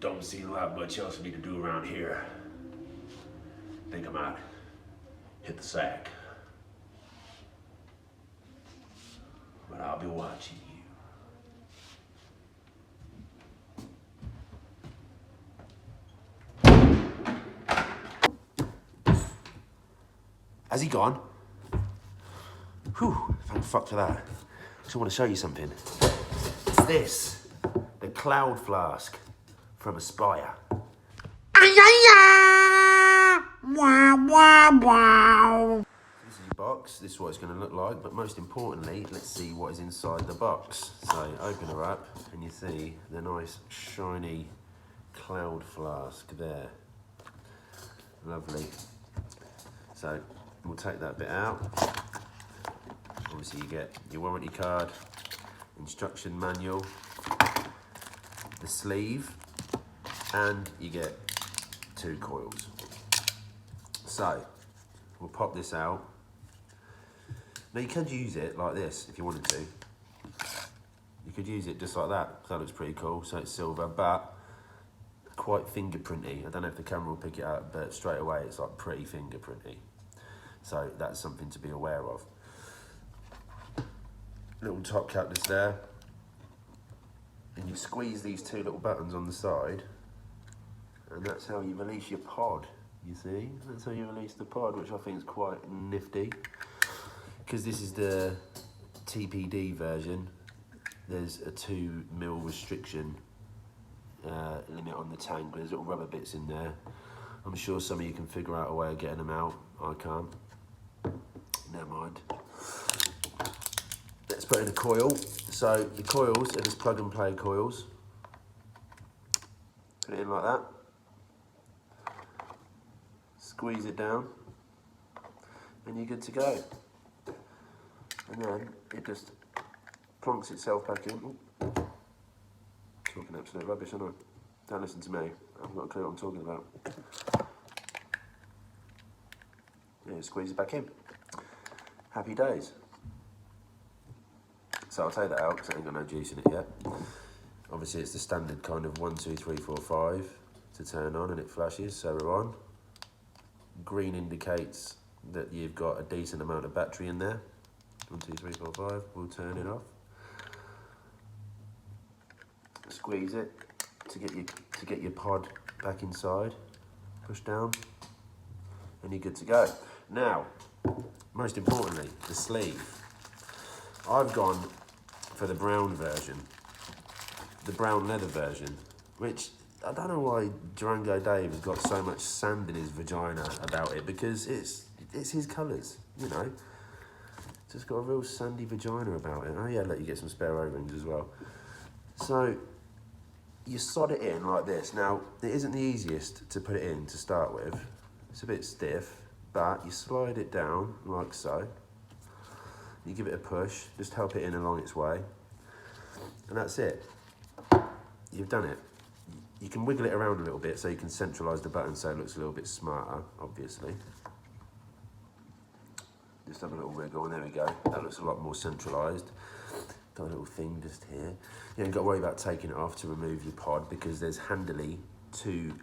Don't see a lot much else for me to do around here. Think I might hit the sack. But I'll be watching you. Has he gone? Whew, thank fuck for that. I just want to show you something. It's this, the Cloudflask from Aspire. This is your box, this is what it's going to look like, but most importantly, let's see what is inside the box. So open her up and you see the nice shiny Cloudflask there. Lovely. So we'll take that bit out. Obviously you get your warranty card, instruction manual, the sleeve, and you get 2 coils. So we'll pop this out. Now you could use it like this if you wanted to. You could use it just like that. That looks pretty cool. So it's silver, but quite fingerprinty. I don't know if the camera will pick it up, but straight away it's like pretty fingerprinty. So that's something to be aware of. Little top cap that's there. And you squeeze these 2 little buttons on the side, and that's how you release your pod. You see, that's how you release the pod, which I think is quite nifty. Because this is the TPD version, there's a 2mm restriction limit on the tank. There's little rubber bits in there. I'm sure some of you can figure out a way of getting them out. I can't. Never mind. Let's put in a coil. So the coils are just plug and play coils. Put it in like that. Squeeze it down, and you're good to go. And then it just plonks itself back in. Ooh. Talking absolute rubbish, aren't I? Don't listen to me. I've got a clue what I'm talking about. Yeah, squeeze it back in. Happy days. So I'll take that out because I ain't got no juice in it yet. Obviously it's the standard kind of 1, 2, 3, 4, 5 to turn on, and it flashes, so we're on. Green indicates that you've got a decent amount of battery in there. 1, 2, 3, 4, 5. We'll turn it off. Squeeze it to get your pod back inside. Push down, and you're good to go. Now, most importantly, the sleeve. I've gone for the brown version, the brown leather version, which I don't know why Durango Dave has got so much sand in his vagina about it, because it's his colours, you know. It's just got a real sandy vagina about it. Oh yeah, let you get some spare O-rings as well. So you sod it in like this. Now, it isn't the easiest to put it in to start with. It's a bit stiff, but you slide it down like so. You give it a push, just help it in along its way. And that's it. You've done it. You can wiggle it around a little bit so you can centralise the button so it looks a little bit smarter, obviously. Just have a little wiggle, and there we go. That looks a lot more centralised. Got a little thing just here. You ain't got to worry about taking it off to remove your pod, because there's handily 2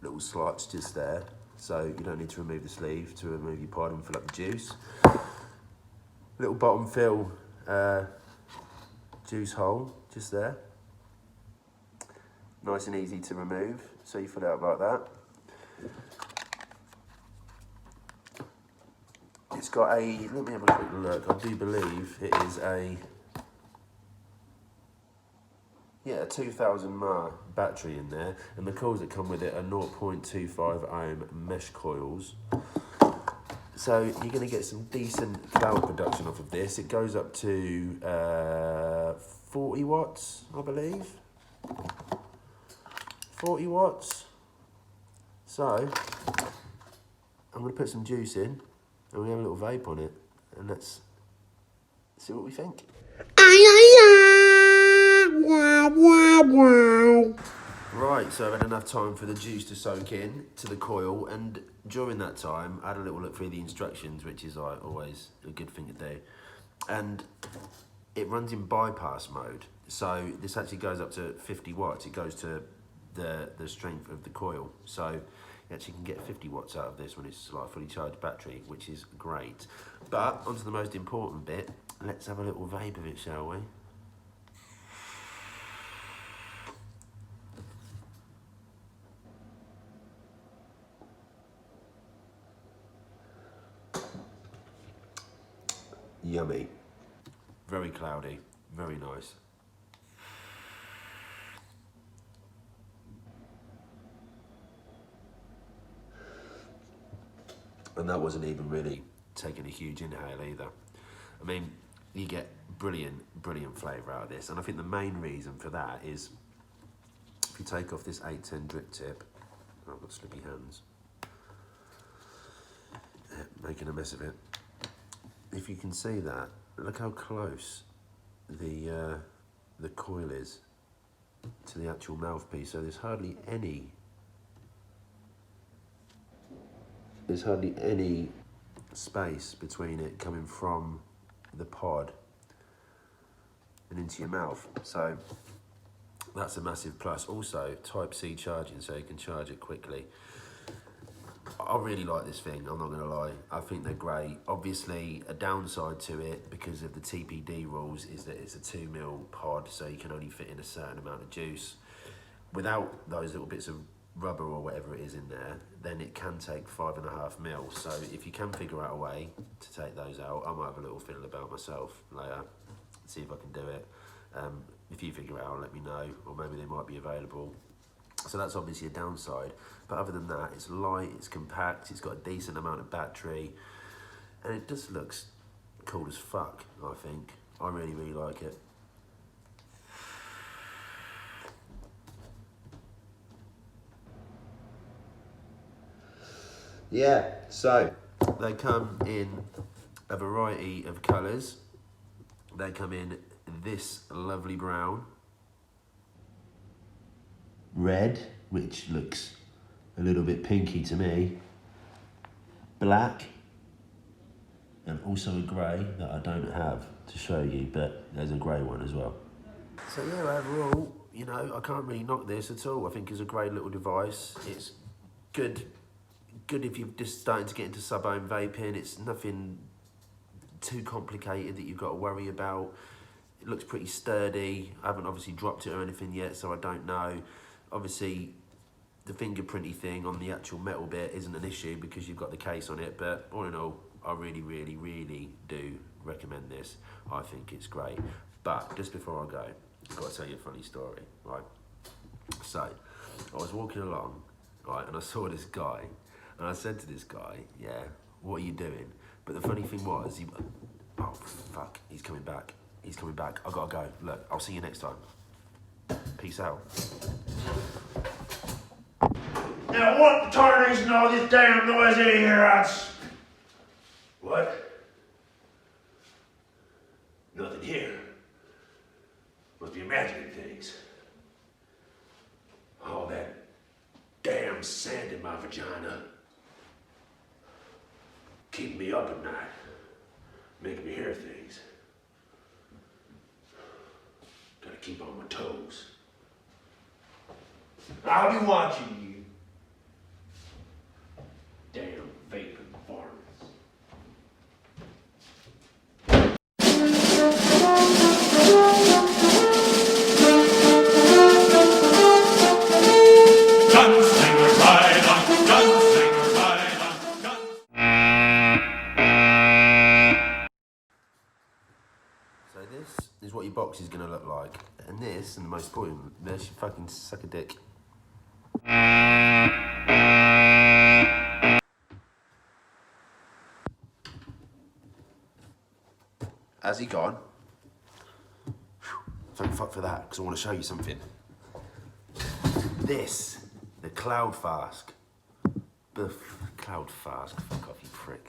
little slots just there. So you don't need to remove the sleeve to remove your pod and fill up the juice. Little bottom fill juice hole just there. Nice and easy to remove, so you fill it up like that. It's got a, let me have a quick look, I do believe it is a 2000 mAh battery in there, and the coils that come with it are 0.25 ohm mesh coils. So you're going to get some decent cloud production off of this. It goes up to 40 watts, I believe. 40 watts. So I'm going to put some juice in, and we have a little vape on it, and let's see what we think. Right, so I've had enough time for the juice to soak in to the coil, and during that time I had a little look through the instructions, which is like always a good thing to do, and it runs in bypass mode. So this actually goes up to 50 watts. It goes to the strength of the coil. So you actually can get 50 watts out of this when it's like a fully charged battery, which is great. But onto the most important bit, let's have a little vape of it, shall we? Yummy. Very cloudy, very nice. And that wasn't even really taking a huge inhale either. I mean, you get brilliant flavour out of this. And I think the main reason for that is, if you take off this 810 drip tip, oh, I've got slippy hands, making a mess of it. If you can see that, look how close the coil is to the actual mouthpiece. So there's hardly any space between it coming from the pod and into your mouth. So that's a massive plus. Also, Type-C charging, so you can charge it quickly. I really like this thing, I'm not gonna lie. I think they're great. Obviously, a downside to it, because of the TPD rules, is that it's a 2mm pod, so you can only fit in a certain amount of juice. Without those little bits of rubber or whatever it is in there, then it can take 5.5mm. So if you can figure out a way to take those out, I might have a little fiddle about myself later, see if I can do it. If you figure it out, let me know, or maybe they might be available. So that's obviously a downside, but other than that, it's light, it's compact, it's got a decent amount of battery, and it just looks cool as fuck, I think. I really like it. Yeah, so they come in a variety of colours. They come in this lovely brown, red, which looks a little bit pinky to me, black, and also a grey that I don't have to show you, but there's a grey one as well. So yeah, overall, you know, I can't really knock this at all. I think it's a great little device. It's good if you're just starting to get into sub-ohm vaping. It's nothing too complicated that you've got to worry about. It looks pretty sturdy. I haven't obviously dropped it or anything yet, so I don't know. Obviously, the fingerprinty thing on the actual metal bit isn't an issue because you've got the case on it, but all in all, I really do recommend this. I think it's great. But just before I go, I've got to tell you a funny story, right? So, I was walking along, right, and I saw this guy, and I said to this guy, yeah, what are you doing? But the funny thing was, oh fuck, he's coming back. He's coming back. I gotta go. Look, I'll see you next time. Peace out. Now what the tarnation all this damn noise in here? What? Nothing here. Must be imagining things. All that damn sand in my vagina. Keeping me up at night. Making me hear things. Gotta keep on my toes. I'll be watching you. Damn vaping farmers. Gunslinger ride on, gunslinger ride on, So this is what your box is gonna look like. And this, and the most important, there's your fucking suck a dick. Has he gone? Thank fuck for that, because I want to show you something. This, the Cloudflask. The Cloudflask, fuck off you prick.